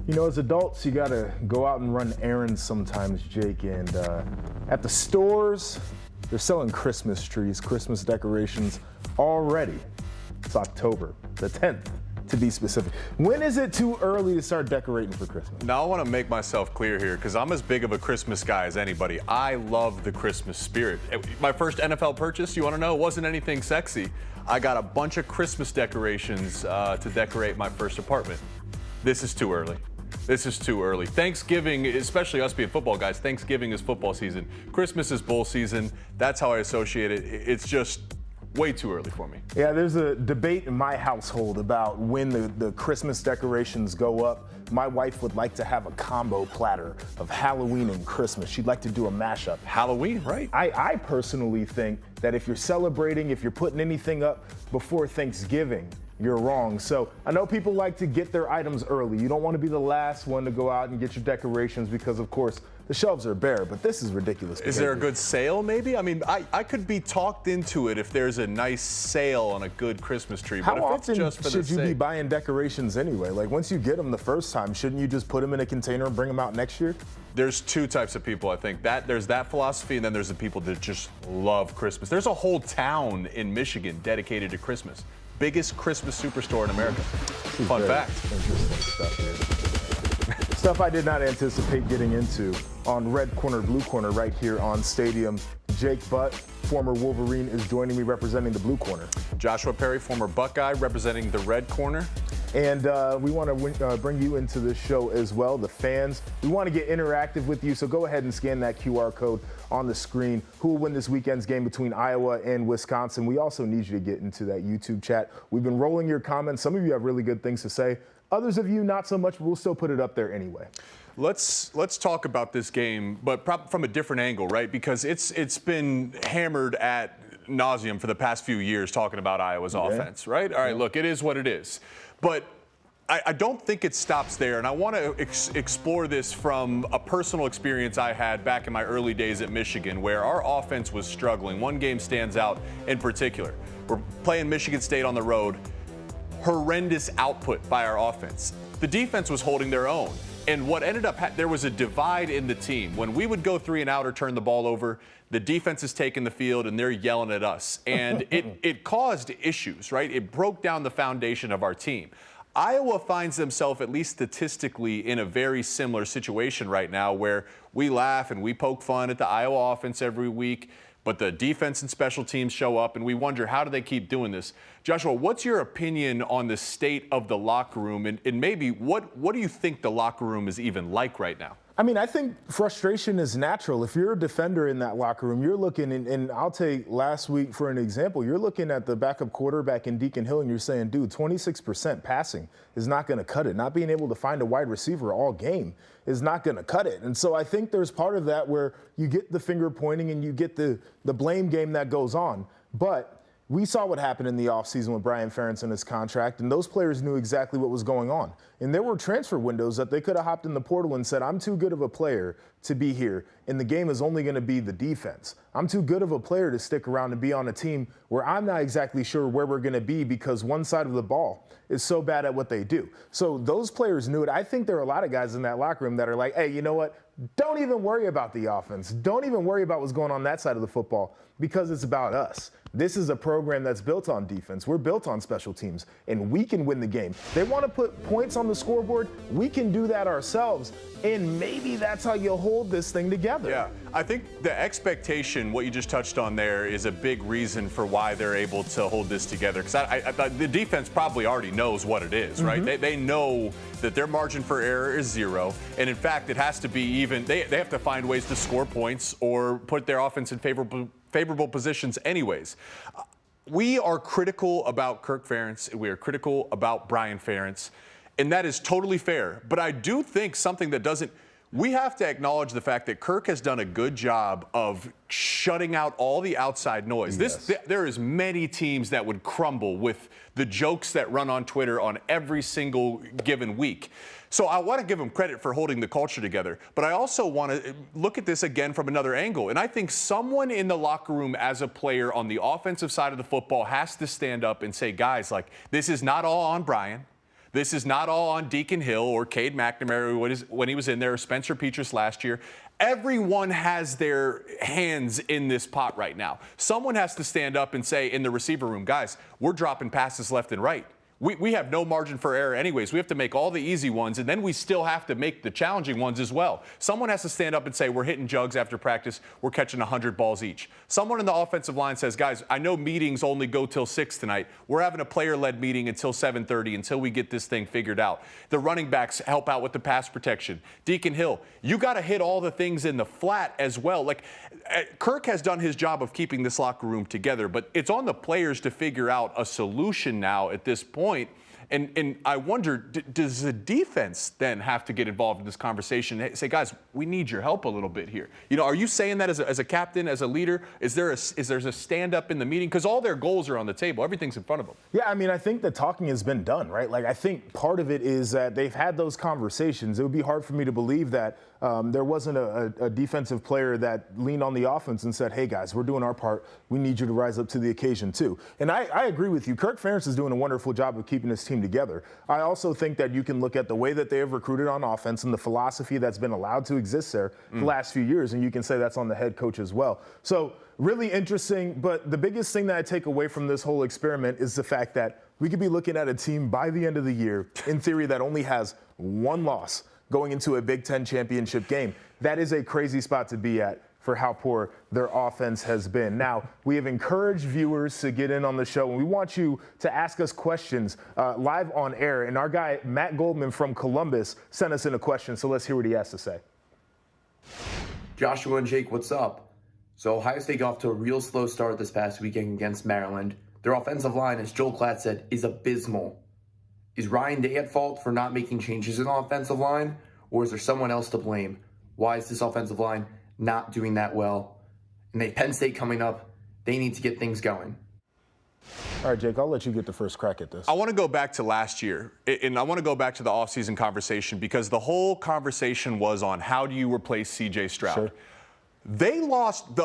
You know, as adults, you gotta go out and run errands sometimes, Jake. And at the stores, they're selling Christmas trees, Christmas decorations already. It's October, the 10th, to be specific. When is it too early to start decorating for Christmas? Now, I want to make myself clear here because I'm as big of a Christmas guy as anybody. I love the Christmas spirit. My first NFL purchase, you want to know, wasn't anything sexy. I got a bunch of Christmas decorations to decorate my first apartment. This is too early. This is too early. Thanksgiving, especially us being football guys, Thanksgiving is football season. Christmas is bowl season. That's how I associate it. It's just way too early for me. Yeah, there's a debate in my household about when the Christmas decorations go up. My wife would like to have a combo platter of Halloween and Christmas. She'd like to do a mashup. Halloween, right? I personally think that if you're celebrating, if you're putting anything up before Thanksgiving, you're wrong. So I know people like to get their items early. You don't want to be the last one to go out and get your decorations because, of course, the shelves are bare, but this is ridiculous. Is there a good sale, maybe? I mean, I could be talked into it if there's a nice sale on a good Christmas tree. How but if often it's just for should the you be sake, buying decorations anyway? Like, once you get them the first time, shouldn't you just put them in a container and bring them out next year? there's two types of people, I think. There's that philosophy, and then there's the people that just love Christmas. There's a whole town in Michigan dedicated to Christmas. Biggest Christmas superstore in America. Fun fact. Interesting stuff here. Stuff I did not anticipate getting into on Red Corner, Blue Corner right here on Stadium. Jake Butt, former Wolverine, is joining me representing the Blue Corner. Joshua Perry, former Buckeye, representing the Red Corner. And we want to bring you into this show as well, the fans. We want to get interactive with you, so go ahead and scan that QR code on the screen. Who will win this weekend's game between Iowa and Wisconsin? We also need you to get into that YouTube chat. We've been rolling your comments. Some of you have really good things to say. Others of you, not so much, but we'll still put it up there anyway. Let's talk about this game, but from a different angle, right? Because it's been hammered at nauseum for the past few years talking about Iowa's offense, right? All right, look, it is what it is. But I don't think it stops there, and I want to explore this from a personal experience I had back in my early days at Michigan, where our offense was struggling. One game stands out in particular. We're playing Michigan State on the road. Horrendous output by our offense. The defense was holding their own. And what ended up, there was a divide in the team. When we would go 3 and out or turn the ball over, the defense is taking the field and they're yelling at us. And it caused issues, right? It broke down the foundation of our team. Iowa finds themselves, at least statistically, in a very similar situation right now where we laugh and we poke fun at the Iowa offense every week, but the defense and special teams show up and we wonder, how do they keep doing this? Joshua, what's your opinion on the state of the locker room, and maybe what do you think the locker room is even like right now? I mean, I think frustration is natural. If you're a defender in that locker room, you're looking, and I'll take last week for an example, you're looking at the backup quarterback in Deacon Hill and you're saying, dude, 26% passing is not going to cut it. Not being able to find a wide receiver all game is not going to cut it. And so I think there's part of that where you get the finger pointing and you get the blame game that goes on. But we saw what happened in the offseason with Brian Ferentz and his contract, and those players knew exactly what was going on. And there were transfer windows that they could have hopped in the portal and said, I'm too good of a player to be here, and the game is only going to be the defense. I'm too good of a player to stick around and be on a team where I'm not exactly sure where we're going to be because one side of the ball is so bad at what they do. So those players knew it. I think there are a lot of guys in that locker room that are like, hey, you know what? Don't even worry about the offense. Don't even worry about what's going on that side of the football because it's about us. This is a program that's built on defense. We're built on special teams, and we can win the game. They want to put points on the scoreboard. We can do that ourselves, and maybe that's how you hold this thing together. Yeah, I think the expectation, what you just touched on there, is a big reason for why they're able to hold this together. Because the defense probably already knows what it is, right? They know that their margin for error is 0, and in fact, it has to be even. They have to find ways to score points or put their offense in favorable positions anyways. We are critical about Kirk Ferentz. We are critical about Brian Ferentz, and that is totally fair. But I do think something that doesn't, we have to acknowledge the fact that Kirk has done a good job of shutting out all the outside noise. Yes. There is many teams that would crumble with the jokes that run on Twitter on every single given week. So I want to give him credit for holding the culture together, but I also want to look at this again from another angle. And I think someone in the locker room as a player on the offensive side of the football has to stand up and say, guys, like, this is not all on Brian. This is not all on Deacon Hill or Cade McNamara when he was in there, or Spencer Petras last year. Everyone has their hands in this pot right now. Someone has to stand up and say in the receiver room, guys, we're dropping passes left and right. We have no margin for error anyways. We have to make all the easy ones, and then we still have to make the challenging ones as well. Someone has to stand up and say, we're hitting jugs after practice. We're catching 100 balls each. Someone in the offensive line says, guys, I know meetings only go till 6 tonight. We're having a player-led meeting until 7:30 until we get this thing figured out. The running backs help out with the pass protection. Deacon Hill, you got to hit all the things in the flat as well. Like, Kirk has done his job of keeping this locker room together, but it's on the players to figure out a solution now at this point. And I wonder, does the defense then have to get involved in this conversation? Say, guys, we need your help a little bit here. You know, are you saying that as a captain, as a leader? Is there a stand-up in the meeting? Because all their goals are on the table. Everything's in front of them. Yeah, I mean, I think the talking has been done, right? Like, I think part of it is that they've had those conversations. It would be hard for me to believe that there wasn't a defensive player that leaned on the offense and said, hey, guys, we're doing our part. We need you to rise up to the occasion, too. And I agree with you. Kirk Ferentz is doing a wonderful job of keeping his team together. I also think that you can look at the way that they have recruited on offense and the philosophy that's been allowed to exist there the last few years, and you can say that's on the head coach as well. So really interesting, but the biggest thing that I take away from this whole experiment is the fact that we could be looking at a team by the end of the year, in theory, that only has one loss going into a Big Ten championship game. That is a crazy spot to be at for how poor their offense has been. Now, we have encouraged viewers to get in on the show, and we want you to ask us questions live on air. And our guy, Matt Goldman from Columbus, sent us in a question, so let's hear what he has to say. Joshua and Jake, what's up? So Ohio State got off to a real slow start this past weekend against Maryland. Their offensive line, as Joel Klatt said, is abysmal. Is Ryan Day at fault for not making changes in the offensive line, or is there someone else to blame? Why is this offensive line not doing that well? And they have Penn State coming up. They need to get things going. All right, Jake, I'll let you get the first crack at this. I want to go back to last year, and I want to go back to the offseason conversation, because the whole conversation was on how do you replace C.J. Stroud. Sure.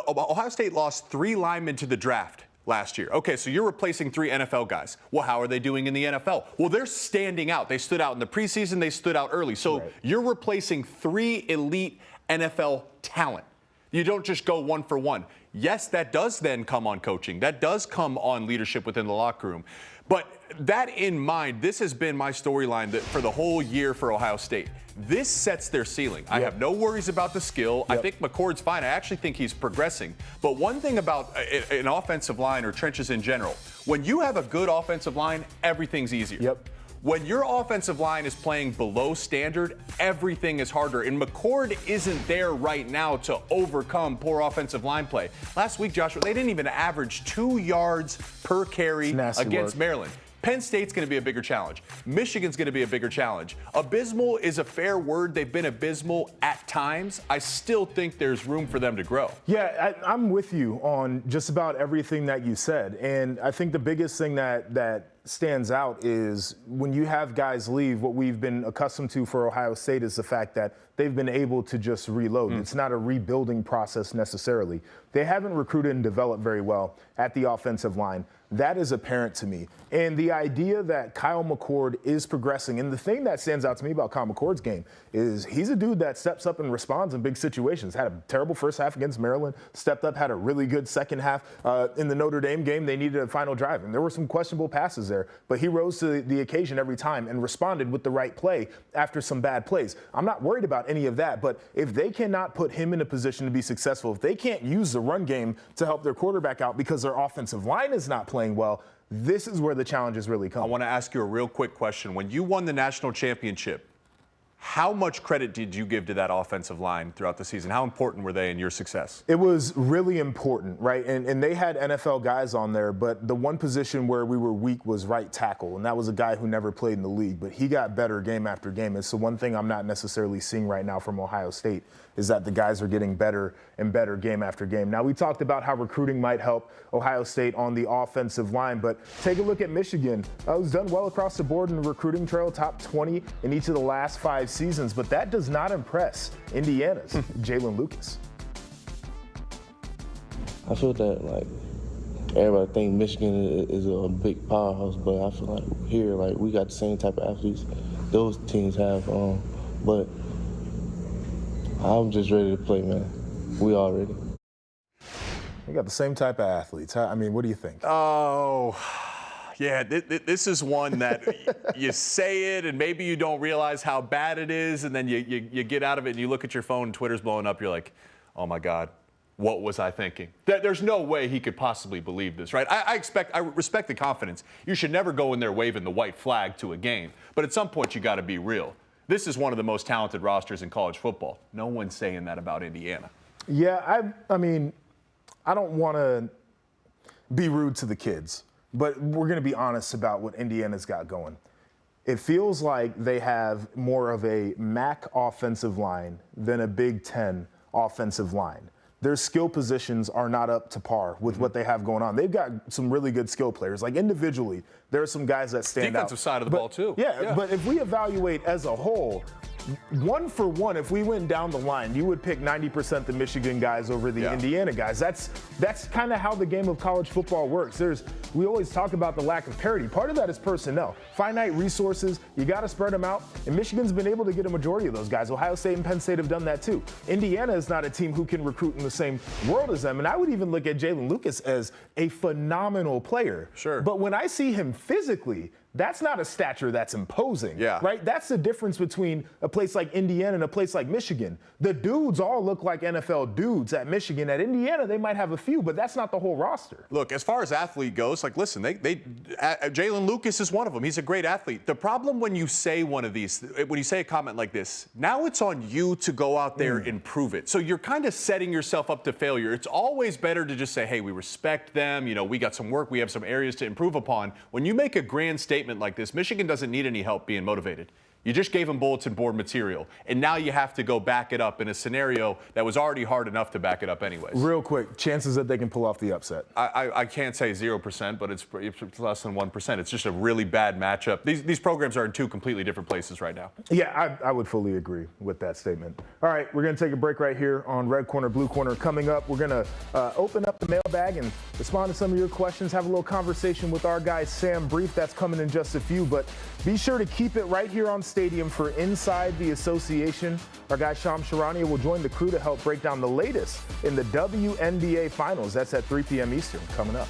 Ohio State lost 3 linemen to the draft last year. Okay, so you're replacing 3 NFL guys. Well, how are they doing in the NFL? Well, they're standing out. They stood out in the preseason. They stood out early. So You're replacing 3 elite NFL talent. You don't just go one for one. Yes, that does then come on coaching. That does come on leadership within the locker room. But that in mind, this has been my storyline for the whole year for Ohio State. This sets their ceiling. I have no worries about the skill. I think McCord's fine. I actually think he's progressing. But one thing about an offensive line or trenches in general, when you have a good offensive line, everything's easier. When your offensive line is playing below standard, everything is harder. And McCord isn't there right now to overcome poor offensive line play. Last week, Joshua, they didn't even average 2 yards per carry against Maryland. Penn State's going to be a bigger challenge. Michigan's going to be a bigger challenge. Abysmal is a fair word. They've been abysmal at times. I still think there's room for them to grow. Yeah, I'm with you on just about everything that you said. And I think the biggest thing that stands out is when you have guys leave, what we've been accustomed to for Ohio State is the fact that they've been able to just reload. It's not a rebuilding process necessarily. They haven't recruited and developed very well at the offensive line. That is apparent to me. And the idea that Kyle McCord is progressing, and the thing that stands out to me about Kyle McCord's game is he's a dude that steps up and responds in big situations. Had a terrible first half against Maryland, stepped up, had a really good second half. In the Notre Dame game, they needed a final drive, and there were some questionable passes there, but he rose to the occasion every time and responded with the right play after some bad plays. I'm not worried about any of that, but if they cannot put him in a position to be successful, if they can't use the run game to help their quarterback out because their offensive line is not playing well, this is where the challenges really come. I want to ask you a real quick question. When you won the national championship, how much credit did you give to that offensive line throughout the season? How important were they in your success? It was really important, right? And they had NFL guys on there, but the one position where we were weak was right tackle, and that was a guy who never played in the league, but he got better game after game. It's the one thing I'm not necessarily seeing right now from Ohio State is that the guys are getting better and better game after game. Now, we talked about how recruiting might help Ohio State on the offensive line, but take a look at Michigan. It was done well across the board in the recruiting trail, top 20 in each of the last 5 seasons, but that does not impress Indiana's Jalen Lucas. I feel that, everybody think Michigan is a big powerhouse, but I feel like here, like we got the same type of athletes those teams have. But I'm just ready to play, man. We all ready. We got the same type of athletes. I mean, what do you think? Oh, yeah, this is one that you say it and maybe you don't realize how bad it is, and then you get out of it and you look at your phone and Twitter's blowing up. You're like, oh my God, what was I thinking? There's no way he could possibly believe this, right? I respect the confidence. You should never go in there waving the white flag to a game, but at some point you got to be real. This is one of the most talented rosters in college football. No one's saying that about Indiana. Yeah, I mean, I don't want to be rude to the kids, but we're going to be honest about what Indiana's got going. It feels like they have more of a MAC offensive line than a Big Ten offensive line. Their skill positions are not up to par with what they have going on. They've got some really good skill players. Like individually, there are some guys that stand out. Defensive side of the ball, too. Yeah, but if we evaluate as a whole, one for one, if we went down the line, you would pick 90% the Michigan guys over the Indiana guys. That's kind of how the game of college football works. We always talk about the lack of parity. Part of that is personnel. Finite resources, you got to spread them out. And Michigan's been able to get a majority of those guys. Ohio State and Penn State have done that too. Indiana is not a team who can recruit in the same world as them. And I would even look at Jalen Lucas as a phenomenal player. Sure. But when I see him physically, that's not a stature that's imposing, right? That's the difference between a place like Indiana and a place like Michigan. The dudes all look like NFL dudes at Michigan. At Indiana, they might have a few, but that's not the whole roster. Look, as far as athlete goes, like, listen, Jalen Lucas is one of them. He's a great athlete. The problem when you say one of these, when you say a comment like this, now it's on you to go out there and prove it. So you're kind of setting yourself up to failure. It's always better to just say, hey, we respect them. You know, we got some work. We have some areas to improve upon. When you make a grand statement like this, Michigan doesn't need any help being motivated. You just gave them bulletin board material, and now you have to go back it up in a scenario that was already hard enough to back it up anyways. Real quick, chances that they can pull off the upset? I can't say 0%, but it's less than 1%. It's just a really bad matchup. These programs are in two completely different places right now. Yeah, I would fully agree with that statement. All right, we're going to take a break right here on Red Corner, Blue Corner. Coming up, we're going to open up the mailbag and respond to some of your questions, have a little conversation with our guy Sam Brief. That's coming in just a few, but be sure to keep it right here on Stadium for Inside the Association. Our guy Sham Sharania will join the crew to help break down the latest in the WNBA Finals. That's at 3 p.m. Eastern coming up.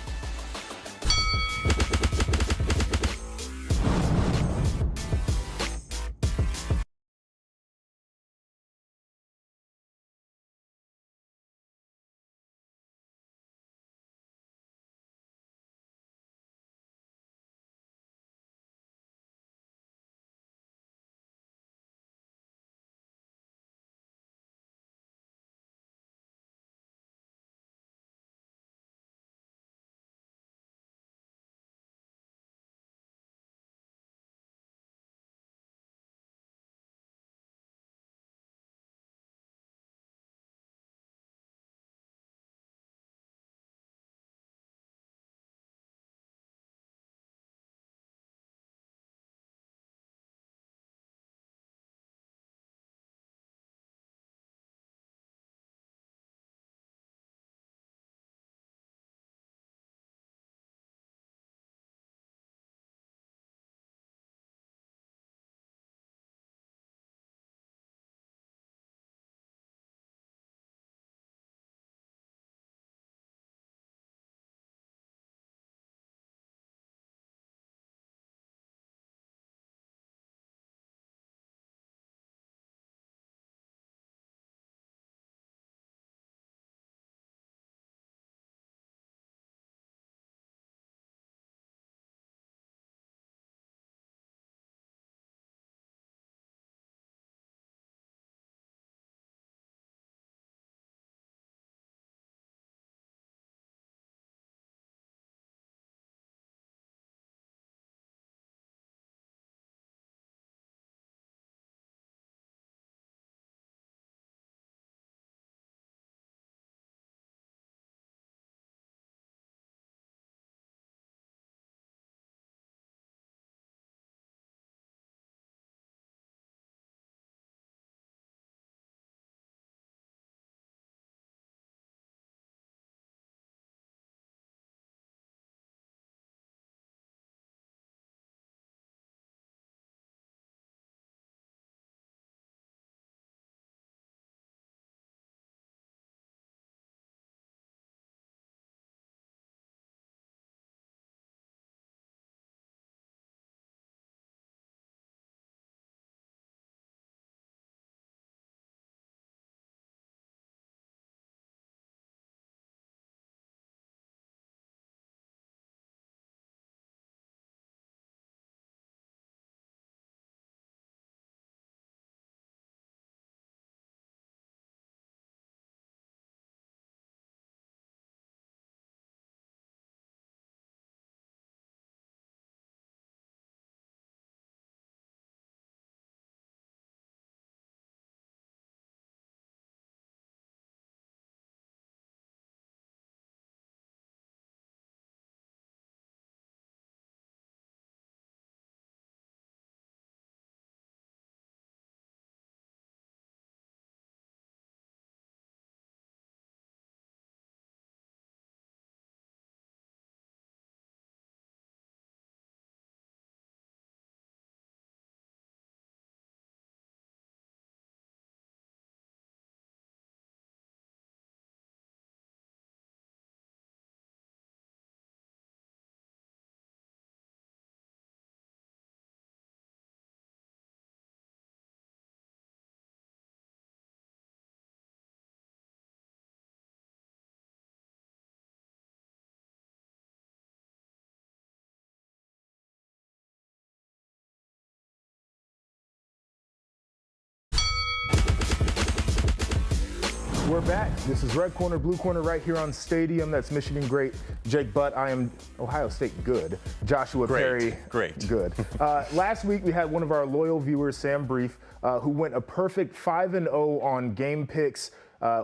We're back. This is Red Corner, Blue Corner right here on Stadium. That's Michigan great, Jake Butt. I am Ohio State good. Joshua Perry, great. Good. Last week we had one of our loyal viewers, Sam Brief, who went a perfect 5-0 on game picks.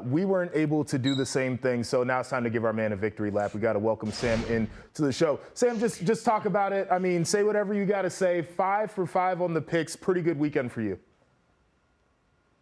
We weren't able to do the same thing, so now it's time to give our man a victory lap. We got to welcome Sam into the show. Sam, just talk about it. I mean, say whatever you got to say. 5 for 5 on the picks. Pretty good weekend for you.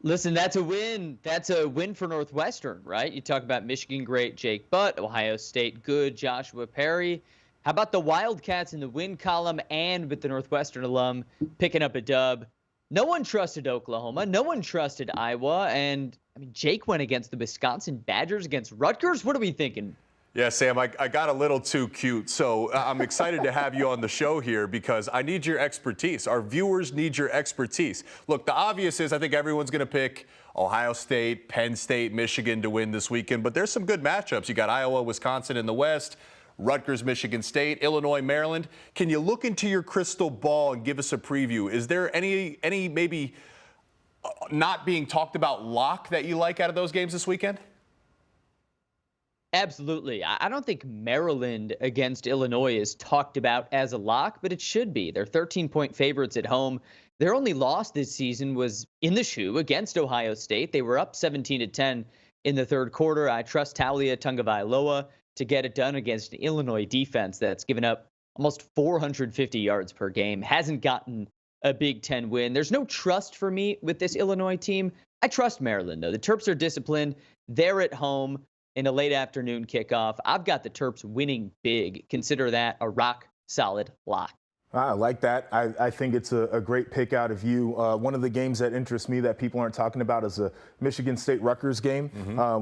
Listen, that's a win. That's a win for Northwestern, right? You talk about Michigan great, Jake Butt, Ohio State good, Joshua Perry. How about the Wildcats in the win column and with the Northwestern alum picking up a dub? No one trusted Oklahoma. No one trusted Iowa. And, I mean, Jake went against the Wisconsin Badgers against Rutgers. What are we thinking? Yeah, Sam, I got a little too cute. So I'm excited to have you on the show here because I need your expertise. Our viewers need your expertise. Look, the obvious is I think everyone's going to pick Ohio State, Penn State, Michigan to win this weekend. But there's some good matchups. You got Iowa, Wisconsin in the West, Rutgers, Michigan State, Illinois, Maryland. Can you look into your crystal ball and give us a preview? Is there any maybe not being talked about lock that you like out of those games this weekend? Absolutely. I don't think Maryland against Illinois is talked about as a lock, but it should be. They're 13-point favorites at home. Their only loss this season was in the shoe against Ohio State. They were up 17-10 in the third quarter. I trust Taulia Tagovailoa to get it done against an Illinois defense that's given up almost 450 yards per game, hasn't gotten a Big Ten win. There's no trust for me with this Illinois team. I trust Maryland, though. The Terps are disciplined. They're at home in a late afternoon kickoff. I've got the Terps winning big. Consider that a rock-solid lock. I like that. I think it's a great pick out of you. One of the games that interests me that people aren't talking about is a Michigan State-Rutgers game.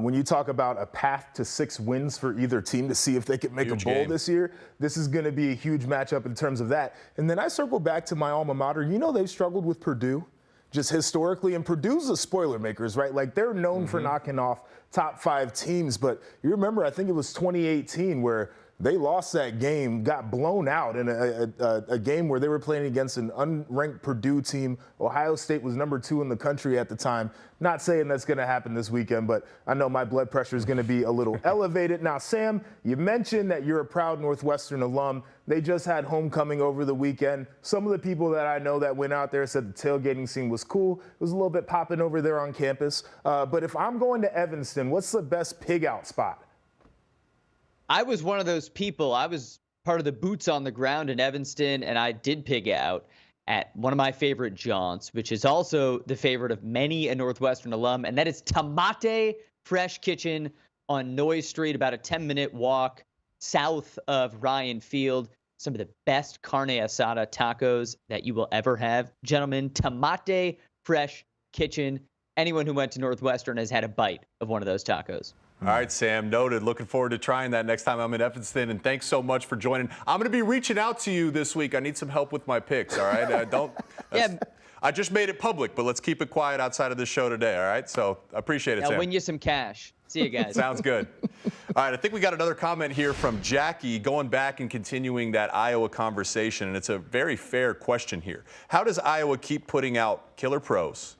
When you talk about a path to 6 wins for either team to see if they can make a bowl this year, this is going to be a huge matchup in terms of that. And then I circle back to my alma mater. You know they've struggled with Purdue just historically, and Purdue's the spoiler makers, right? Like they're known for knocking off top 5 teams, but you remember, I think it was 2018 where they lost that game, got blown out in a game where they were playing against an unranked Purdue team. Ohio State was number 2 in the country at the time. Not saying that's going to happen this weekend, but I know my blood pressure is going to be a little elevated. Now, Sam, you mentioned that you're a proud Northwestern alum. They just had homecoming over the weekend. Some of the people that I know that went out there said the tailgating scene was cool. It was a little bit popping over there on campus. But if I'm going to Evanston, what's the best pig out spot? I was one of those people. I was part of the boots on the ground in Evanston, and I did pig out at one of my favorite jaunts, which is also the favorite of many a Northwestern alum, and that is Tomate Fresh Kitchen on Noyes Street, about a 10-minute walk south of Ryan Field. Some of the best carne asada tacos that you will ever have. Gentlemen, Tomate Fresh Kitchen. Anyone who went to Northwestern has had a bite of one of those tacos. All right, Sam, noted. Looking forward to trying that next time I'm in Evanston, and thanks so much for joining. I'm going to be reaching out to you this week. I need some help with my picks, all right? I just made it public, but let's keep it quiet outside of this show today, all right? So I appreciate it, Sam. I'll win you some cash. See you guys. Sounds good. All right, I think we got another comment here from Jackie, going back and continuing that Iowa conversation, and it's a very fair question here. How does Iowa keep putting out killer pros,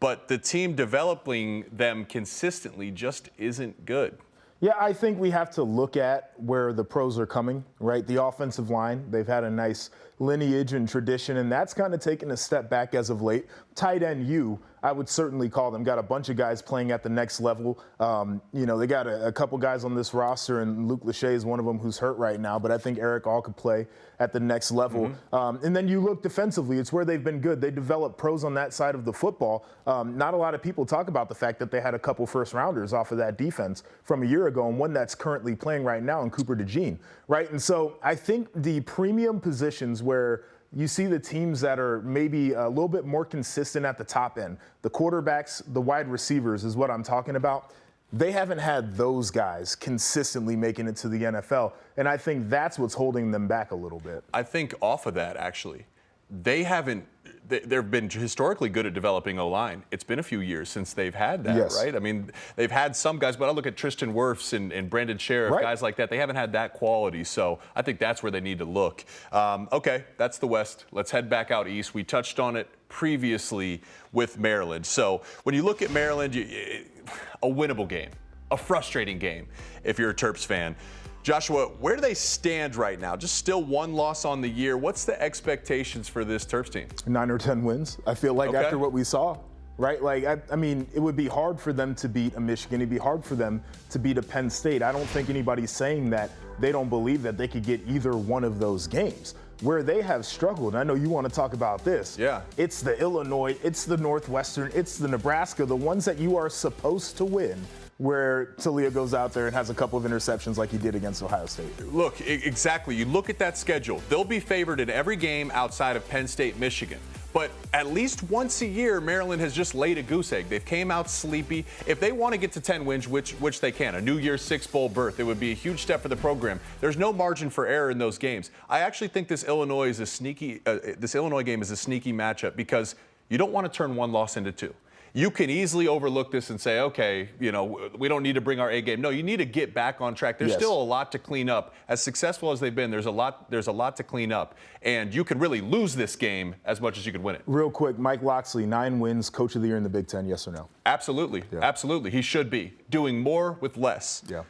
but the team developing them consistently just isn't good? Yeah, I think we have to look at where the pros are coming, right? The offensive line, they've had a nice lineage and tradition, and that's kind of taken a step back as of late. Tight end U, I would certainly call them. Got a bunch of guys playing at the next level. They got a couple guys on this roster, and Luke Lachey is one of them who's hurt right now, but I think Eric All could play at the next level. And then you look defensively, it's where they've been good. They developed pros on that side of the football. Not a lot of people talk about the fact that they had a couple first-rounders off of that defense from a year ago, and one that's currently playing right now in Cooper DeJean, right? And so I think the premium positions where you see the teams that are maybe a little bit more consistent at the top end, the quarterbacks, the wide receivers is what I'm talking about. They haven't had those guys consistently making it to the NFL, and I think that's what's holding them back a little bit. I think off of that, actually, they haven't. They've been historically good at developing O-line. It's been a few years since they've had that, Yes. right? I mean, they've had some guys, but I look at Tristan Wirfs and Brandon Sheriff, Right. guys like that. They haven't had that quality, so I think that's where they need to look. Okay, that's the West. Let's head back out east. We touched on it previously with Maryland. So when you look at Maryland, a winnable game, a frustrating game if you're a Terps fan. Joshua, where do they stand right now? Just still one loss on the year. What's the expectations for this Terps team? 9 or 10 wins. I feel like Okay. after what we saw, right? Like, I mean, it would be hard for them to beat a Michigan. It'd be hard for them to beat a Penn State. I don't think anybody's saying that they don't believe that they could get either one of those games. Where they have struggled, and I know you want to talk about this. Yeah. It's the Illinois, it's the Northwestern, it's the Nebraska, the ones that you are supposed to win, where Talia goes out there and has a couple of interceptions like he did against Ohio State. Look, exactly. You look at that schedule. They'll be favored in every game outside of Penn State, Michigan. But at least once a year, Maryland has just laid a goose egg. They've came out sleepy. If they want to get to 10 wins, which they can, a New Year's Six Bowl berth, it would be a huge step for the program. There's no margin for error in those games. I actually think this Illinois game is a sneaky matchup because you don't want to turn one loss into two. You can easily overlook this and say, okay, we don't need to bring our A game. No, you need to get back on track. There's still a lot to clean up. As successful as they've been, there's a lot to clean up. And you can really lose this game as much as you could win it. Real quick, Mike Locksley, 9 wins, Coach of the Year in the Big Ten, yes or no? Absolutely. Yeah. Absolutely. He should be doing more with less. Yeah.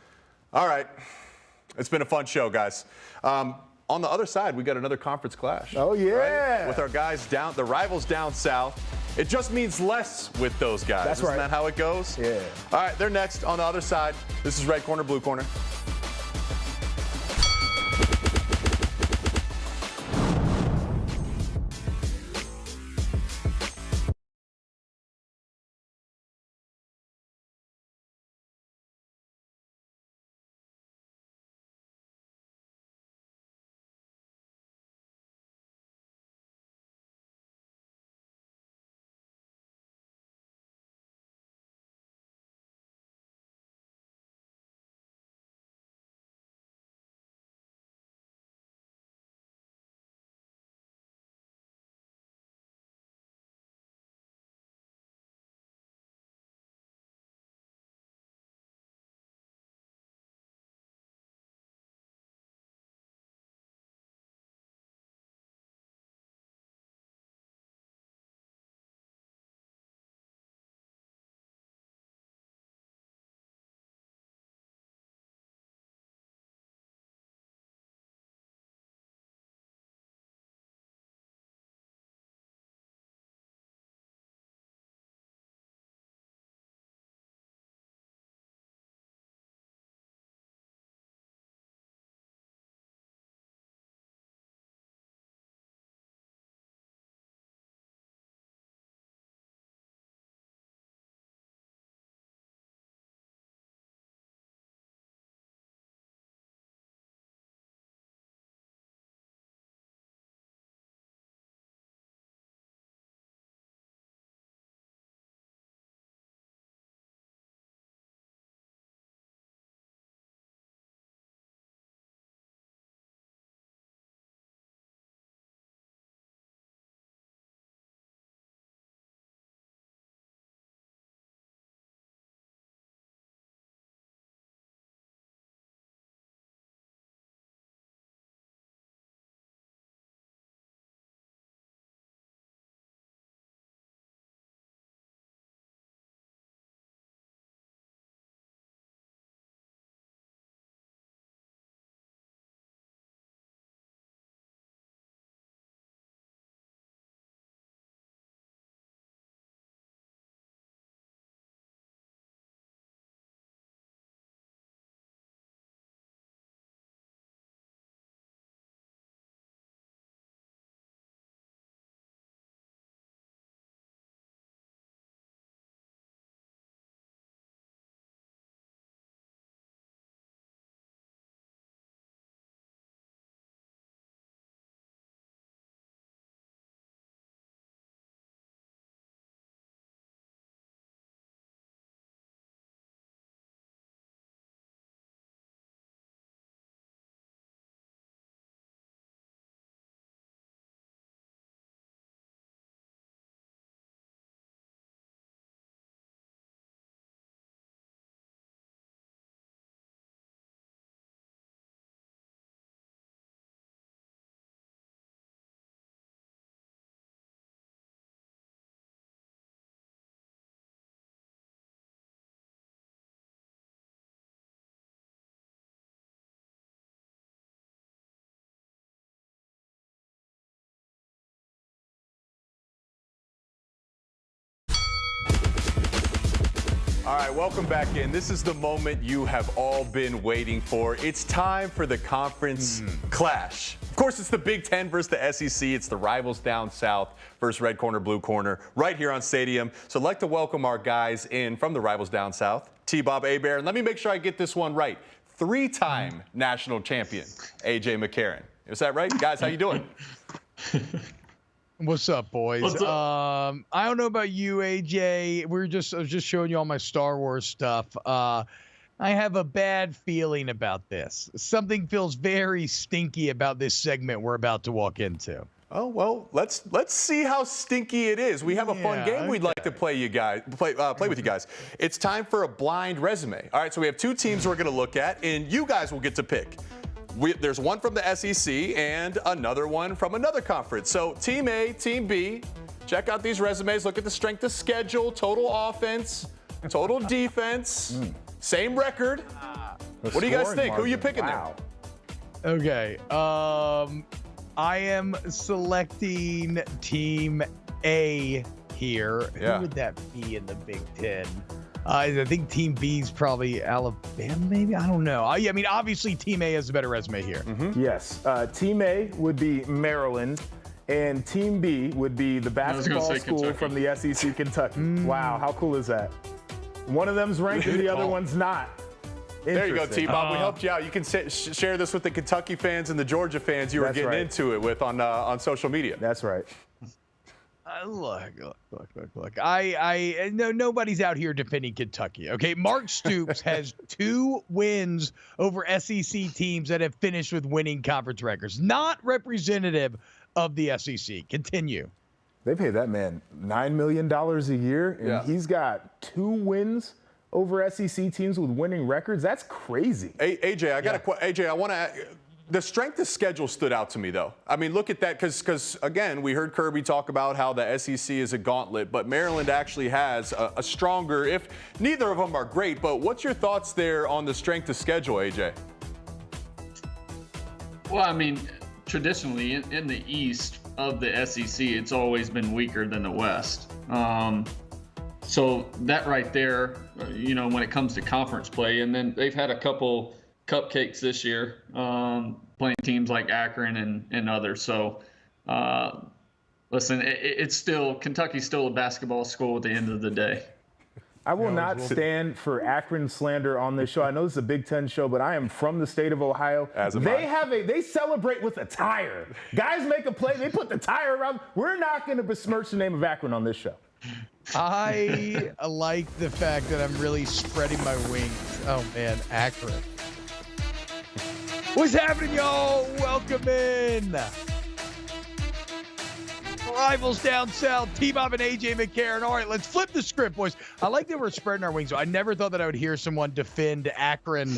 All right. It's been a fun show, guys. On the other side, we got another conference clash. Oh, yeah. Right? With our guys the rivals down south. It just means less with those guys. That's right. Isn't that how it goes? Yeah. All right, they're next on the other side. This is Red Corner, Blue Corner. All right, welcome back in. This is the moment you have all been waiting for. It's time for the conference clash. Of course, it's the Big Ten versus the SEC. It's the rivals down south versus red corner, blue corner, right here on Stadium. So I'd like to welcome our guys in from the rivals down south, T-Bob Hebert. And let me make sure I get this one right. 3-time national champion, A.J. McCarron. Is that right? Guys, how you doing? What's up, boys? What's up? I don't know about you, AJ. I was just showing you all my Star Wars stuff. I have a bad feeling about this. Something feels very stinky about this segment we're about to walk into. Oh, well, let's see how stinky it is. We have a fun game we'd like to play with you guys. It's time for a blind resume. All right, so we have 2 teams we're going to look at, and you guys will get to pick. There's one from the SEC and another one from another conference. So Team A, Team B, check out these resumes. Look at the strength of schedule, total offense, total defense, same record. What do you guys think? Who are you picking there? Okay. I am selecting Team A here. Yeah. Who would that be in the Big Ten? I think Team B is probably Alabama, maybe? I don't know. I mean, obviously, Team A has a better resume here. Yes. Team A would be Maryland, and Team B would be the basketball school Kentucky. from the SEC, Kentucky. Wow, how cool is that? One of them's ranked and the other one's not. There you go, Interesting. T-Bob. We helped you out. You can share this with the Kentucky fans and the Georgia fans you were That's getting right. into it with on social media. That's right. Look. I know nobody's out here defending Kentucky. Okay, Mark Stoops has 2 wins over SEC teams that have finished with winning conference records. Not representative of the SEC. Continue. They pay that man $9 million a year, and he's got 2 wins over SEC teams with winning records. That's crazy. AJ, AJ, I want to. The strength of schedule stood out to me, though. I mean, look at that, because again, we heard Kirby talk about how the SEC is a gauntlet, but Maryland actually has a stronger. If neither of them are great, but what's your thoughts there on the strength of schedule, AJ? Well, I mean, traditionally in the East of the SEC, it's always been weaker than the West. So that right there, when it comes to conference play, and then they've had a couple cupcakes this year, playing teams like Akron and others. So, listen, it's still Kentucky's still a basketball school at the end of the day. I will not stand for Akron slander on this show. I know this is a Big Ten show, but I am from the state of Ohio. They celebrate with a tire. Guys make a play, they put the tire around. We're not going to besmirch the name of Akron on this show. I like the fact that I'm really spreading my wings. Oh, man, Akron. What's happening, y'all? Welcome in. Rivals down south, T-Bob and A.J. McCarron. All right, let's flip the script, boys. I like that we're spreading our wings. I never thought that I would hear someone defend Akron,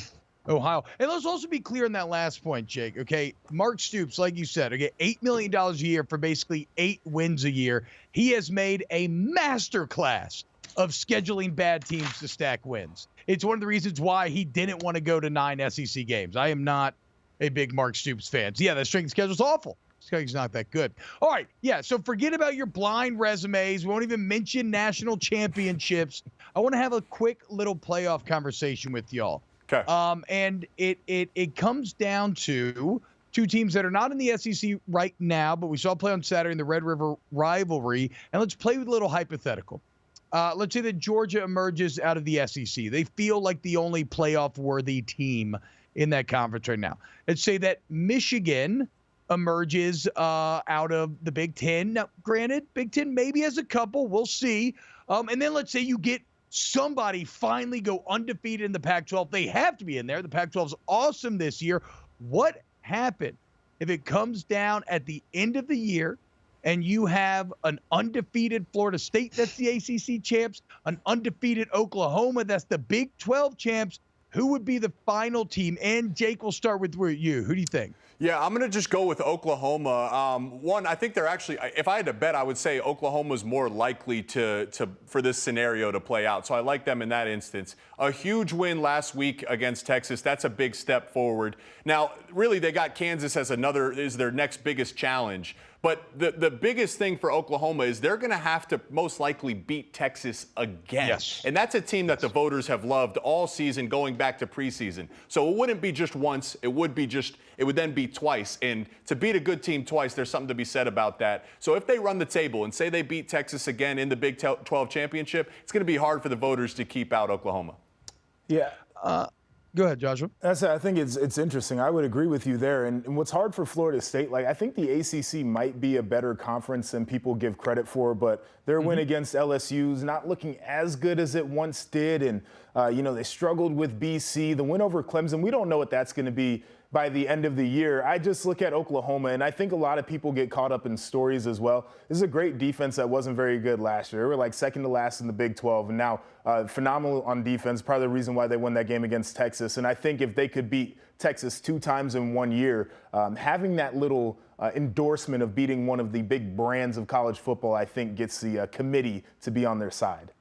Ohio. And let's also be clear on that last point, Jake, okay? Mark Stoops, like you said, okay, $8 million a year for basically 8 wins a year. He has made a masterclass of scheduling bad teams to stack wins. It's one of the reasons why he didn't want to go to 9 SEC games. I am not a big Mark Stoops fan. So yeah, the strength schedule's awful. He's not that good. All right, yeah, so forget about your blind resumes. We won't even mention national championships. I want to have a quick little playoff conversation with y'all. Okay. And it comes down to 2 teams that are not in the SEC right now, but we saw play on Saturday in the Red River rivalry. And let's play with a little hypothetical. Let's say that Georgia emerges out of the SEC. They feel like the only playoff-worthy team in that conference right now. Let's say that Michigan emerges out of the Big Ten. Now, granted, Big Ten maybe has a couple. We'll see. And then let's say you get somebody finally go undefeated in the Pac-12. They have to be in there. The Pac-12 is awesome this year. What happened if it comes down at the end of the year and you have an undefeated Florida State that's the ACC champs, an undefeated Oklahoma that's the Big 12 champs? Who would be the final team? And Jake, we'll start with you. Who do you think? Yeah, I'm going to just go with Oklahoma. One, I think they're actually, if I had to bet, I would say Oklahoma's more likely for this scenario to play out. So I like them in that instance. A huge win last week against Texas. That's a big step forward. Now, really, they got Kansas as is their next biggest challenge. But the biggest thing for Oklahoma is they're going to have to most likely beat Texas again. Yes. And that's a team that the voters have loved all season going back to preseason. So it wouldn't be just once. It would then be twice. And to beat a good team twice, there's something to be said about that. So if they run the table and say they beat Texas again in the Big 12 championship, it's going to be hard for the voters to keep out Oklahoma. Yeah. Go ahead, Joshua. I think it's interesting. I would agree with you there. And what's hard for Florida State, I think the ACC might be a better conference than people give credit for, but their win against LSU's not looking as good as it once did. And, they struggled with BC. The win over Clemson, we don't know what that's going to be by the end of the year. I just look at Oklahoma, and I think a lot of people get caught up in stories as well. This is a great defense that wasn't very good last year. They were second to last in the Big 12, and now phenomenal on defense, probably the reason why they won that game against Texas. And I think if they could beat Texas 2 times in 1 year, having that little endorsement of beating one of the big brands of college football, I think gets the committee to be on their side.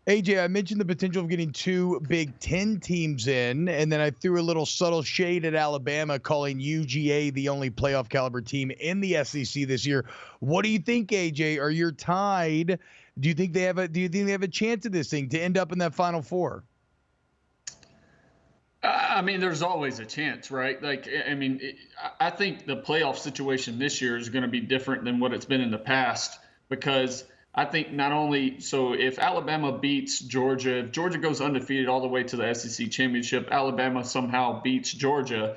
AJ, I mentioned the potential of getting 2 Big Ten teams in, and then I threw a little subtle shade at Alabama, calling UGA the only playoff caliber team in the SEC this year. What do you think, AJ? Are you tied? Do you think they have a chance at this thing to end up in that Final Four? I mean, there's always a chance, right? I think the playoff situation this year is going to be different than what it's been in the past, because I think not only so if Alabama beats Georgia, if Georgia goes undefeated all the way to the SEC championship, Alabama somehow beats Georgia,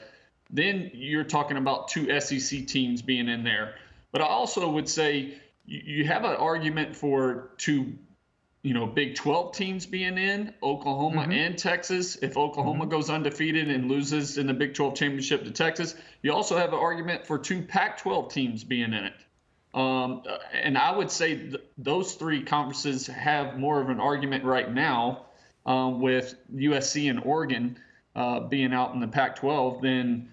then you're talking about 2 SEC teams being in there. But I also would say you have an argument for 2, Big 12 teams being in, Oklahoma and Texas. If Oklahoma goes undefeated and loses in the Big 12 championship to Texas, you also have an argument for 2 Pac-12 teams being in it. And I would say those 3 conferences have more of an argument right now with USC and Oregon being out in the Pac-12 than,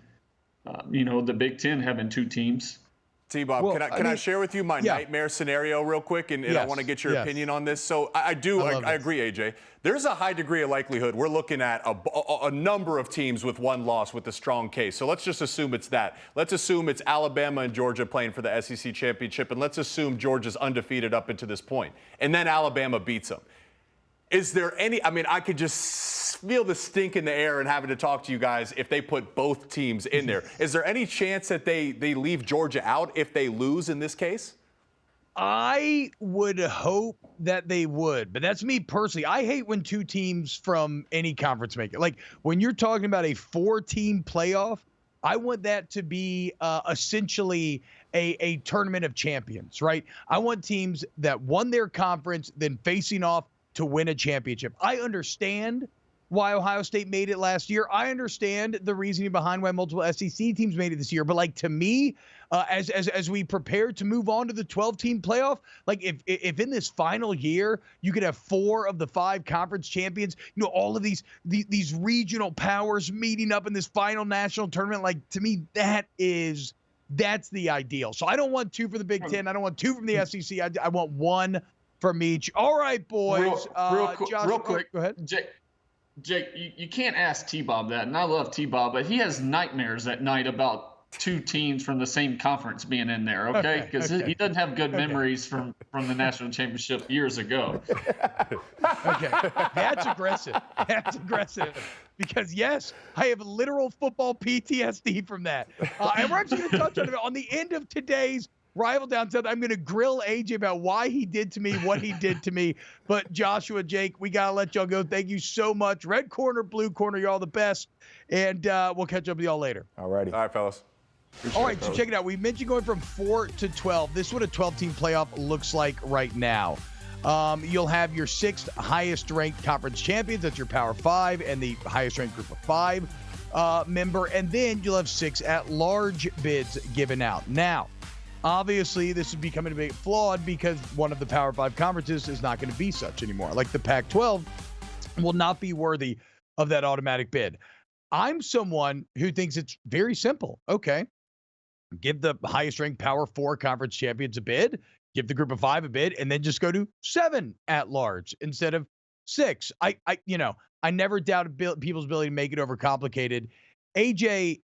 the Big Ten having 2 teams. T-Bob, Well, can I share with you my nightmare scenario real quick? And I want to get your opinion on this. So I agree, AJ. There's a high degree of likelihood we're looking at a number of teams with 1 loss with a strong case. So let's just assume it's that. Let's assume it's Alabama and Georgia playing for the SEC championship, and let's assume Georgia's undefeated up into this point. And then Alabama beats them. Is there any, I could just feel the stink in the air and having to talk to you guys if they put both teams in there. Is there any chance that they leave Georgia out if they lose in this case? I would hope that they would, but that's me personally. I hate when 2 teams from any conference make it. When you're talking about a 4-team playoff, I want that to be essentially a tournament of champions, right? I want teams that won their conference then facing off to win a championship. I understand why Ohio State made it last year. I understand the reasoning behind why multiple SEC teams made it this year. But to me, as we prepare to move on to the 12-team playoff, if in this final year you could have 4 of the 5 conference champions, all of these regional powers meeting up in this final national tournament, to me that's the ideal. So I don't want 2 for the Big Ten. I don't want 2 from the SEC. I want 1 from each. All right, boys. Real quick. Go ahead. Jake, you can't ask T-Bob that, and I love T-Bob, but he has nightmares at night about 2 teams from the same conference being in there, okay? Because he doesn't have good memories from the national championship years ago. Okay, that's aggressive. That's aggressive. Because, yes, I have literal football PTSD from that. And we're actually going to touch on it on the end of today's Rival Down South. I'm going to grill AJ about why he did to me what he did to me. But Joshua, Jake, we got to let y'all go. Thank you so much. Red corner, blue corner, you're all the best. And we'll catch up with y'all later. All righty. All right, fellas. All right, so check it out. We mentioned going from 4 to 12. This is what a 12-team playoff looks like right now. You'll have your 6th highest-ranked conference champions. That's your Power 5 and the highest-ranked group of 5 member. And then you'll have 6 at-large bids given out. Now, obviously, this is becoming a bit flawed because one of the Power 5 conferences is not going to be such anymore. Like the Pac-12 will not be worthy of that automatic bid. I'm someone who thinks it's very simple. Okay, give the highest-ranked Power 4 conference champions a bid, give the group of 5 a bid, and then just go to 7 at-large instead of 6. I never doubted people's ability to make it overcomplicated. AJ,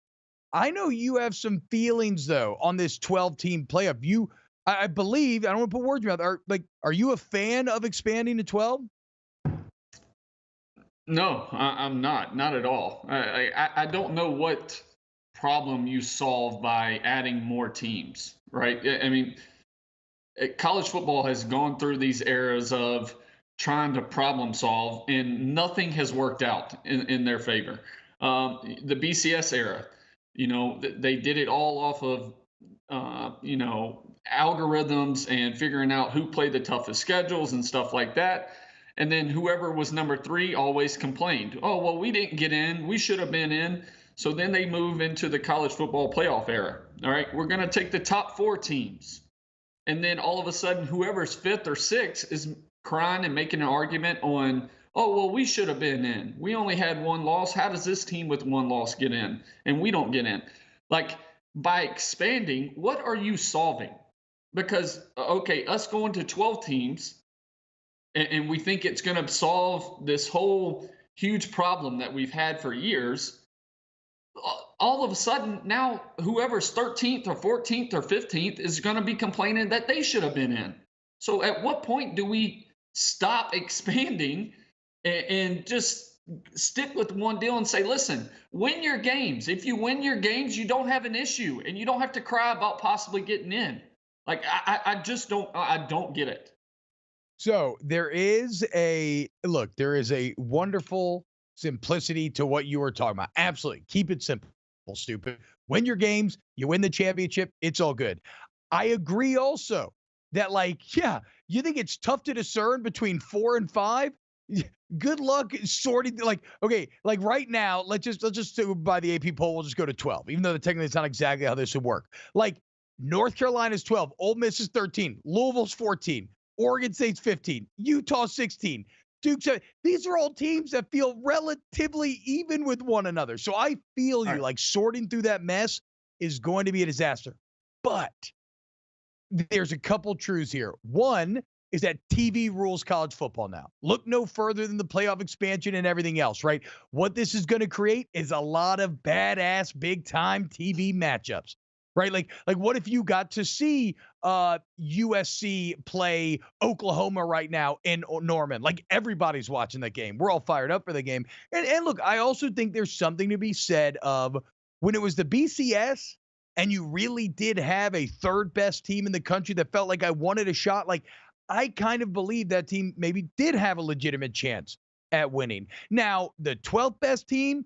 I know you have some feelings though on this 12-team playoff. I believe, I don't want to put words in your mouth. Are you a fan of expanding to 12? No, I'm not at all. I don't know what problem you solve by adding more teams, right? I mean, college football has gone through these eras of trying to problem solve, and nothing has worked out in their favor. The BCS era, they did it all off of, algorithms and figuring out who played the toughest schedules and stuff like that. And then whoever was number 3 always complained, oh, well, we didn't get in. We should have been in. So then they move into the college football playoff era. All right, we're going to take the top 4 teams. And then all of a sudden, whoever's 5th or 6th is crying and making an argument on, oh, well, we should have been in. We only had 1 loss. How does this team with 1 loss get in? And we don't get in. Like, by expanding, what are you solving? Because, okay, us going to 12 teams, and we think it's going to solve this whole huge problem that we've had for years. All of a sudden, now whoever's 13th or 14th or 15th is going to be complaining that they should have been in. So at what point do we stop expanding and just stick with one deal and say, listen, win your games. If you win your games, you don't have an issue and you don't have to cry about possibly getting in. Like, I just don't get it. So there is a wonderful simplicity to what you were talking about. Absolutely. Keep it simple, stupid. Win your games, you win the championship, it's all good. I agree also that, you think it's tough to discern between 4 and 5? Good luck sorting. Right now, let's just do by the AP poll, we'll just go to 12, even though technically it's not exactly how this would work. North Carolina's 12, Ole Miss is 13, Louisville's 14. Oregon State's 15, Utah 16, Duke 7. These are all teams that feel relatively even with one another. So I feel you, sorting through that mess is going to be a disaster. But there's a couple truths here. One is that TV rules college football now. Look no further than the playoff expansion and everything else, right? What this is going to create is a lot of badass big-time TV matchups. Right? Like what if you got to see USC play Oklahoma right now in Norman? Like, everybody's watching that game. We're all fired up for the game. And look, I also think there's something to be said of when it was the BCS and you really did have a third best team in the country that felt like I wanted a shot. Like, I kind of believe that team maybe did have a legitimate chance at winning. Now, the 12th best team,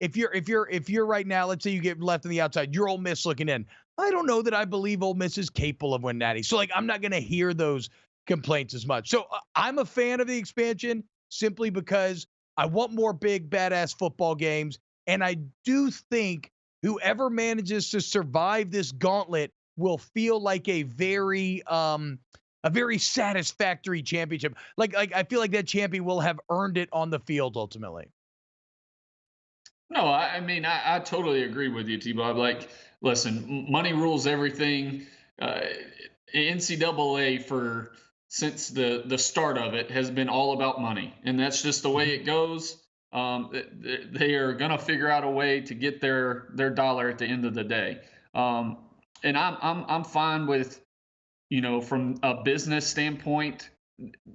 if you're right now, let's say you get left on the outside, you're Ole Miss looking in. I don't know that I believe Ole Miss is capable of winning natty. So I'm not going to hear those complaints as much. So I'm a fan of the expansion simply because I want more big badass football games. And I do think whoever manages to survive this gauntlet will feel like a very satisfactory championship. I feel like that champion will have earned it on the field ultimately. No, I mean, I totally agree with you, T-Bob. Listen, money rules everything. NCAA since the start of it has been all about money, and that's just the way it goes. They are going to figure out a way to get their dollar at the end of the day. And I'm fine with, from a business standpoint,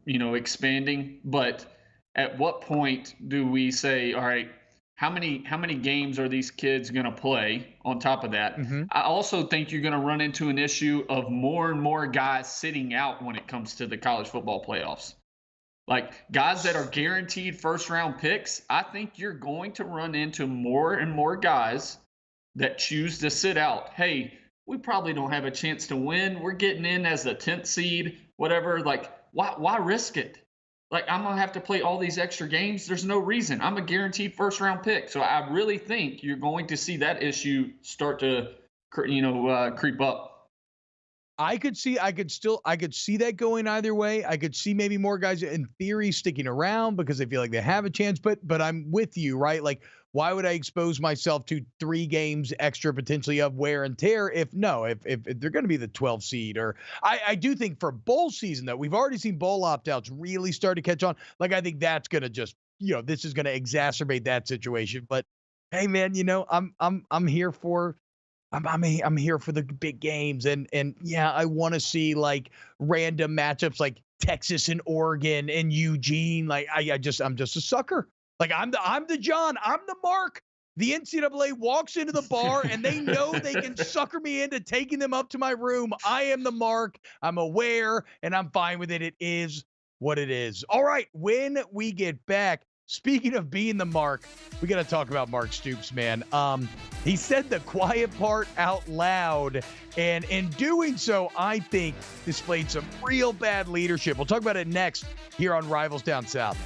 expanding, but at what point do we say, all right, how many games are these kids going to play on top of that? Mm-hmm. I also think you're going to run into an issue of more and more guys sitting out when it comes to the college football playoffs. Like, guys that are guaranteed first-round picks, I think you're going to run into more and more guys that choose to sit out. Hey, we probably don't have a chance to win. We're getting in as the 10th seed, whatever. Why risk it? I'm going to have to play all these extra games. There's no reason. I'm a guaranteed first-round pick. So I really think you're going to see that issue start to, creep up. I could see that going either way. I could see maybe more guys in theory sticking around because they feel like they have a chance, but I'm with you, right? Why would I expose myself to 3 games extra potentially of wear and tear if they're going to be the 12 seed? Or I do think for bowl season, though, we've already seen bowl opt-outs really start to catch on. I think that's going to just, this is going to exacerbate that situation. But Hey man, I'm here for I'm here for the big games, and yeah, I want to see like random matchups like Texas and Oregon and Eugene. Like I'm just a sucker. Like I'm the John, I'm the Mark. The NCAA walks into the bar and they know they can sucker me into taking them up to my room. I am the Mark. I'm aware and I'm fine with it. It is what it is. All right, when we get back, speaking of being the Mark, we got to talk about Mark Stoops, man. He said the quiet part out loud, and in doing so, I think displayed some real bad leadership. We'll talk about it next here on Rivals Down South.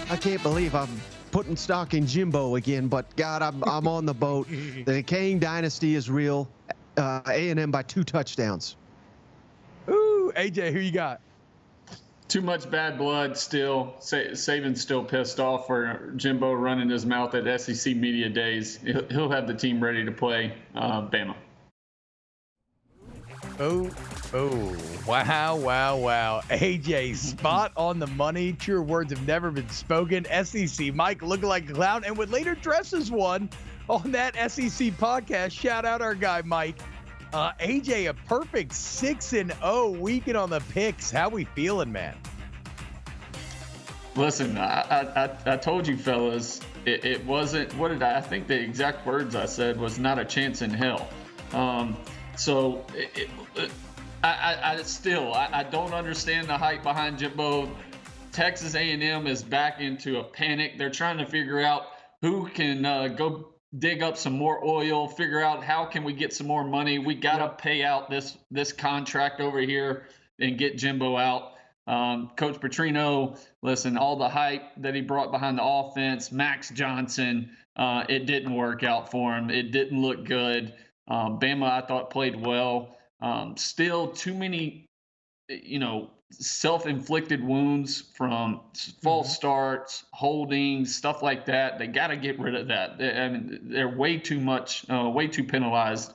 I can't believe I'm putting stock in Jimbo again, but God, I'm on the boat. The decaying dynasty is real. A&M by 2 touchdowns. Ooh, AJ, who you got? Too much bad blood still. Saban's still pissed off for Jimbo running his mouth at SEC Media Days. He'll have the team ready to play Bama. Wow. AJ, spot on the money. Truer words have never been spoken. SEC Mike looking like a clown and would later dress as one on that SEC podcast. Shout out our guy, Mike. AJ, a perfect 6-0 weekend on the picks. How we feeling, man? Listen, I told you fellas, it wasn't, I think the exact words I said was not a chance in hell. So I don't understand the hype behind Jimbo. Texas A&M is back into a panic. They're trying to figure out who can go dig up some more oil, figure out how can we get some more money. We got to pay out this contract over here and get Jimbo out. Coach Petrino, listen, all the hype that he brought behind the offense, Max Johnson, it didn't work out for him. It didn't look good. Bama, I thought, played well. Still too many self-inflicted wounds from false starts, holdings, stuff like that. They got to get rid of that. I mean, they're way too penalized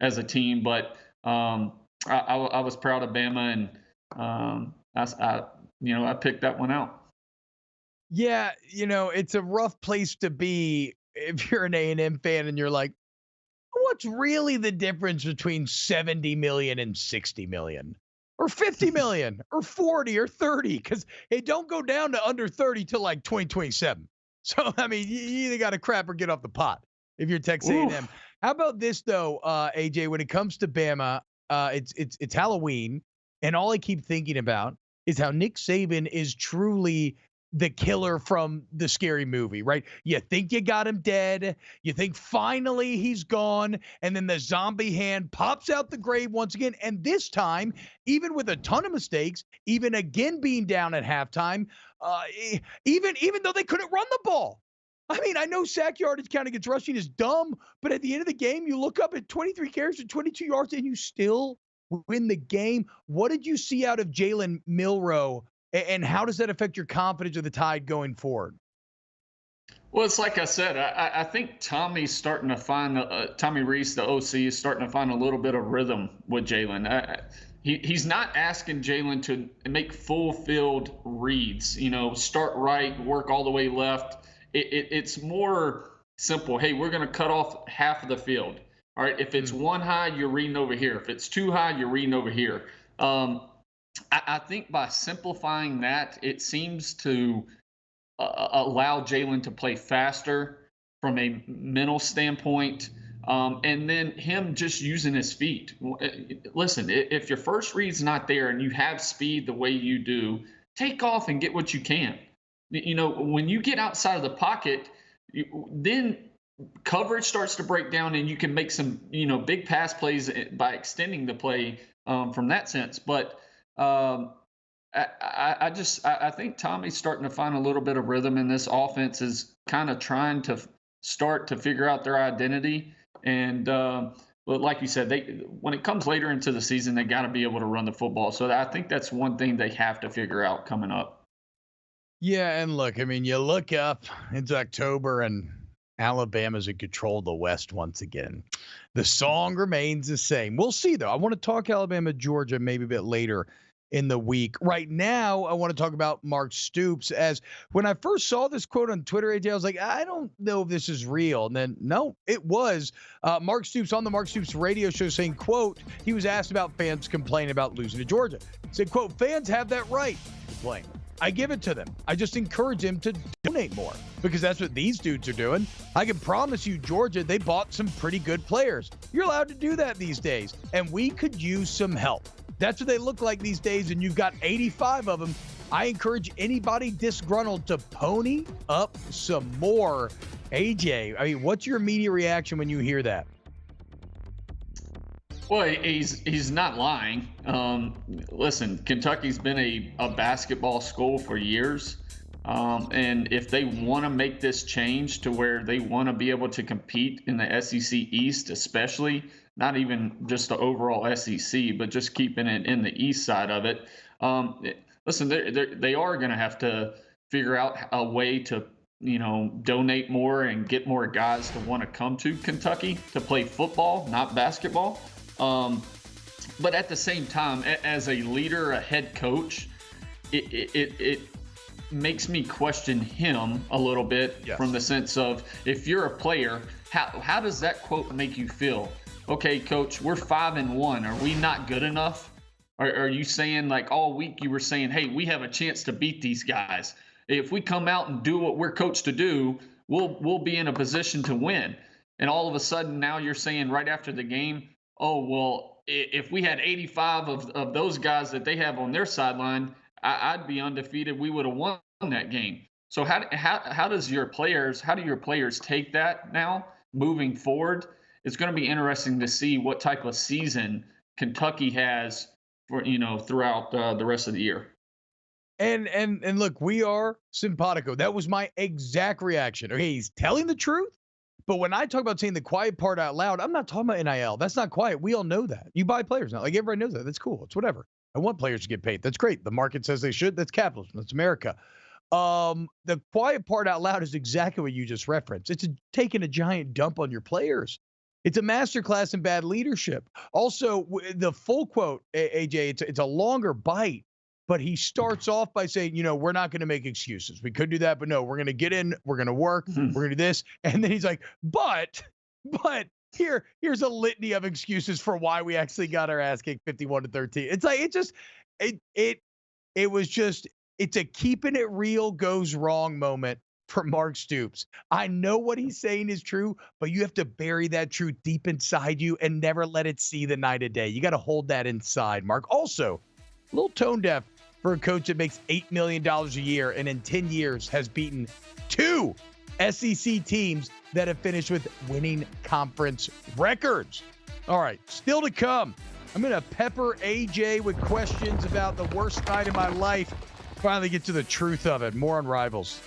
as a team. But I was proud of Bama, and I picked that one out. Yeah, it's a rough place to be if you're an A&M fan and you're like, what's really the difference between 70 million and 60 million? Or 50 million or 40 or 30, because it don't go down to under 30 till like 2027. So, I mean, you either got to crap or get off the pot if you're Texas A&M. How about this, though, AJ, when it comes to Bama, it's Halloween, and all I keep thinking about is how Nick Saban is truly the killer from the Scary Movie, right? You think you got him dead. You think finally he's gone. And then the zombie hand pops out the grave once again. And this time, even with a ton of mistakes, even again being down at halftime, even though they couldn't run the ball. I mean, I know sack yardage kind of gets rushing is dumb, but at the end of the game, you look up at 23 carries for 22 yards and you still win the game. What did you see out of Jalen Milroe? And how does that affect your confidence of the Tide going forward? Well, it's like I said, I think Tommy's starting to find, Tommy Reese, the OC, is starting to find a little bit of rhythm with Jalen. He's not asking Jalen to make full field reads, start right, work all the way left. It's more simple. Hey, we're going to cut off half of the field. All right, if it's one high, you're reading over here. If it's two high, you're reading over here. I think by simplifying that, it seems to allow Jalen to play faster from a mental standpoint, and then him just using his feet. Listen, if your first read's not there and you have speed the way you do, take off and get what you can. When you get outside of the pocket, then coverage starts to break down and you can make some, big pass plays by extending the play from that sense. But I think Tommy's starting to find a little bit of rhythm in this offense, is kind of trying to start to figure out their identity. And but like you said, when it comes later into the season, they got to be able to run the football. So I think that's one thing they have to figure out coming up. Yeah, and look, I mean, you look up, it's October, and Alabama's in control of the West once again. The song remains the same. We'll see, though. I want to talk Alabama, Georgia, maybe a bit later in the week. Right now, I want to talk about Mark Stoops. As when I first saw this quote on Twitter, AJ, I was like, I don't know if this is real. And then, no, it was. Mark Stoops on the Mark Stoops radio show saying, quote, he was asked about fans complaining about losing to Georgia. He said, quote, fans have that right to complain. I give it to them. I just encourage them to donate more, because that's what these dudes are doing. I can promise you, Georgia, they bought some pretty good players. You're allowed to do that these days, and we could use some help. That's what they look like these days, and you've got 85 of them. I encourage anybody disgruntled to pony up some more. AJ, I mean, what's your immediate reaction when you hear that? Well, he's not lying. Listen, Kentucky's been a basketball school for years. And if they want to make this change to where they want to be able to compete in the SEC East, especially, not even just the overall SEC, but just keeping it in the East side of it. Listen, they are going to have to figure out a way to, donate more and get more guys to want to come to Kentucky to play football, not basketball. But at the same time, as a leader, a head coach, it makes me question him a little bit. Yes. From the sense of, if you're a player, how does that quote make you feel? Okay, coach, we're 5-1. Are we not good enough? Are you saying, like, all week you were saying, hey, we have a chance to beat these guys. If we come out and do what we're coached to do, we'll be in a position to win. And all of a sudden now you're saying right after the game, oh, well, if we had 85 of those guys that they have on their sideline, I'd be undefeated. We would have won that game. So how do your players take that now moving forward? It's going to be interesting to see what type of season Kentucky has for, throughout the rest of the year. And look, we are simpatico. That was my exact reaction. Okay, he's telling the truth. But when I talk about saying the quiet part out loud, I'm not talking about NIL. That's not quiet. We all know that. You buy players now. Like, everybody knows that. That's cool. It's whatever. I want players to get paid. That's great. The market says they should. That's capitalism. That's America. The quiet part out loud is exactly what you just referenced. It's taking a giant dump on your players. It's a masterclass in bad leadership. Also, the full quote, AJ, it's a longer bite, but he starts off by saying, we're not going to make excuses. We could do that, but no, we're going to get in. We're going to work. We're going to do this. And then he's like, but here's a litany of excuses for why we actually got our ass kicked 51-13. It's like, it's a keeping it real goes wrong moment for Mark Stoops. I know what he's saying is true, but you have to bury that truth deep inside you and never let it see the night of day. You got to hold that inside, Mark. Also, a little tone deaf for a coach that makes $8 million a year and in 10 years has beaten 2 SEC teams that have finished with winning conference records. All right, still to come. I'm going to pepper AJ with questions about the worst night of my life. Finally get to the truth of it. More on Rivals.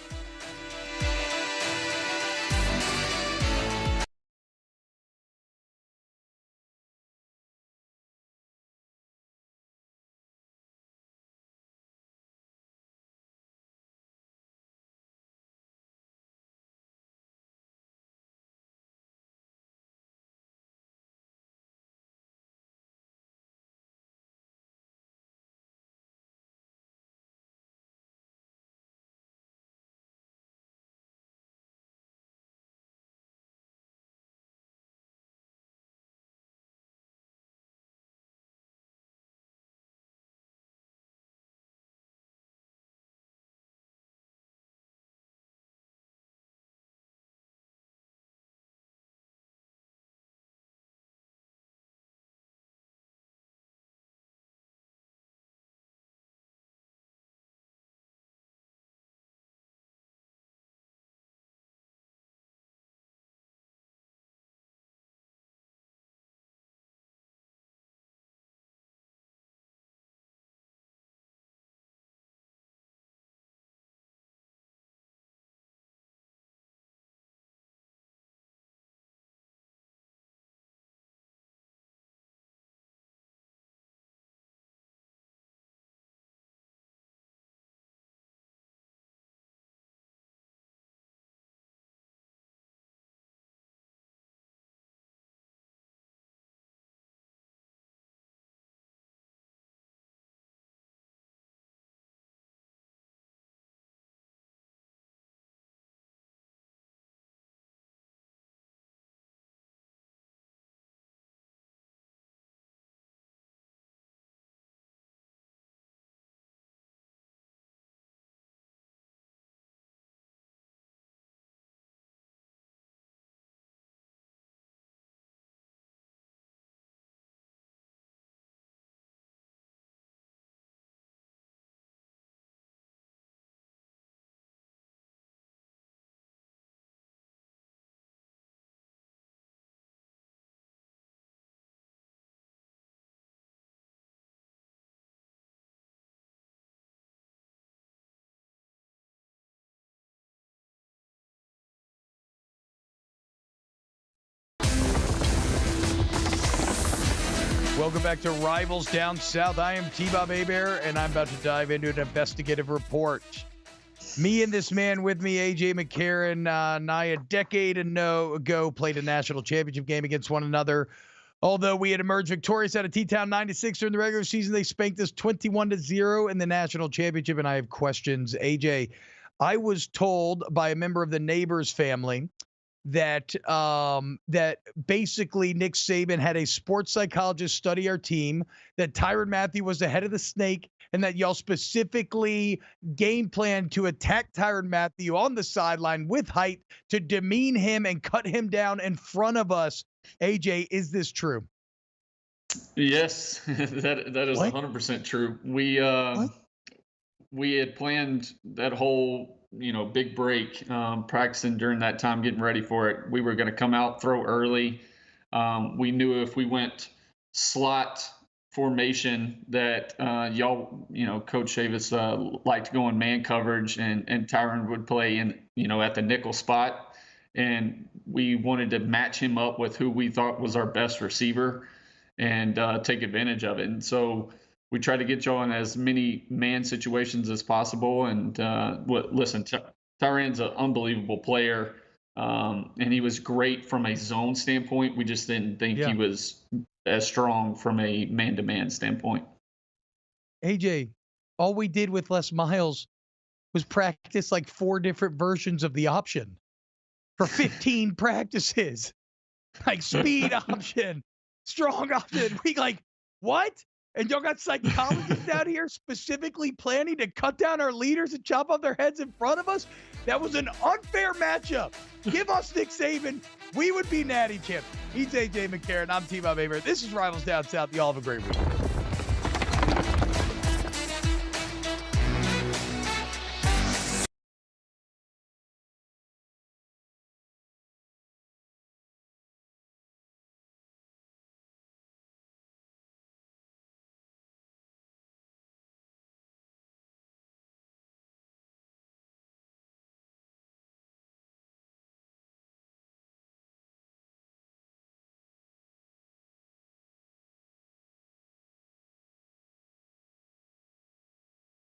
Welcome back to Rivals Down South. I am T-Bob Hebert, and I'm about to dive into an investigative report. Me and this man with me, AJ McCarron, nigh a decade ago, played a national championship game against one another. Although we had emerged victorious out of T-Town 96 during the regular season, they spanked us 21-0 in the national championship, and I have questions. AJ, I was told by a member of the neighbor's family that basically Nick Saban had a sports psychologist study our team, that Tyrann Mathieu was the head of the snake, and that y'all specifically game planned to attack Tyrann Mathieu on the sideline with height to demean him and cut him down in front of us. AJ, is this true? Yes, that is 100% true. We had planned that whole big break, practicing during that time, getting ready for it. We were going to come out, throw early. We knew if we went slot formation that y'all, Coach Chavis liked going man coverage, and Tyrann would play in, at the nickel spot. And we wanted to match him up with who we thought was our best receiver and take advantage of it. And so We try to get y'all in as many man situations as possible. And listen, Tyran's an unbelievable player, and he was great from a zone standpoint. We just didn't think he was as strong from a man-to-man standpoint. AJ, all we did with Les Miles was practice like 4 different versions of the option for 15 practices. Like speed option, strong option. We like, what? And y'all got psychologists out here specifically planning to cut down our leaders and chop off their heads in front of us? That was an unfair matchup. Give us Nick Saban. We would be natty champs. He's AJ McCarron. I'm T-Bob Aver. This is Rivals Down South. Y'all have a great week.